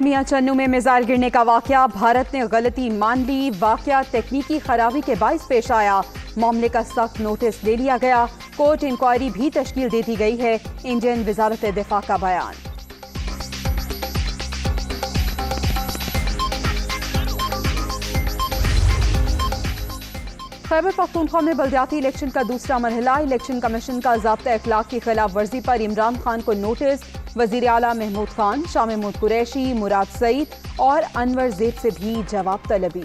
जामिया चन्नू में मिसाइल गिरने का वाकया, भारत ने गलती मान ली। वाकया तकनीकी खराबी के बाइस पेश आया। मामले का सख्त नोटिस ले लिया गया। कोर्ट इंक्वायरी भी तश्कील दे दी गई है। इंडियन वजारत दिफा का बयान। खैबर पख्तूनख्वा में बल्दियाती इलेक्शन का दूसरा मरहला। इलेक्शन कमीशन का ज़ाब्ता अखलाक की खिलाफ वर्जी पर इमरान खान को नोटिस। वज़ीर आला महमूद खान, शाह महमूद कुरैशी, मुराद सईद और अनवर ज़ैद से भी जवाब तलबी।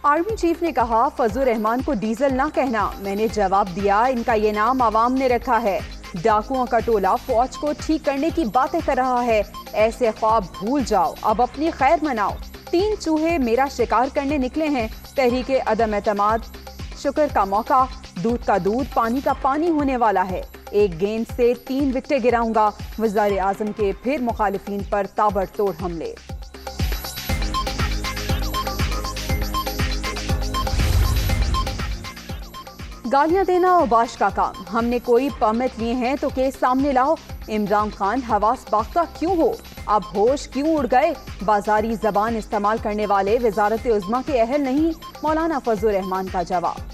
आर्मी चीफ ने कहा, फजल रहमान को डीजल ना कहना। मैंने जवाब दिया, इनका ये नाम आवाम ने रखा है। डाकुओं का टोला फौज को ठीक करने की बातें कर रहा है। ऐसे ख्वाब भूल जाओ, अब अपनी खैर मनाओ। 3 चूहे मेरा शिकार करने निकले हैं। तहरीके अदम एतमाद, शुक्र का मौका, दूध का दूध, पानी का पानी होने वाला है। एक गेंद से 3 विकेटें गिराऊंगा। वज़ीर आज़म के फिर मुखालिफिन पर ताबड़तोड़ हमले। गालियां देना औबाश का काम। हमने कोई परमिट लिए हैं तो केस सामने लाओ। इमरान खान हवास बाख्ता क्यों हो? अब होश क्यों उड़ गए? बाजारी जबान इस्तेमाल करने वाले वजारत उज़्मा के अहल नहीं। मौलाना फजल रहमान का जवाब।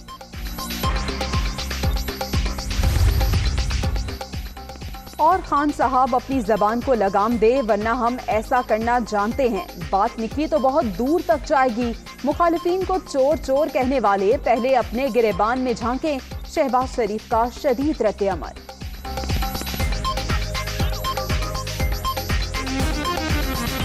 और खान साहब अपनी जबान को लगाम दे, वरना हम ऐसा करना जानते हैं। बात निकली तो बहुत दूर तक जाएगी। मुखालिफिन को चोर चोर कहने वाले पहले अपने गिरेबान में झांकें। शहबाज शरीफ का शदीद रद्द अमल।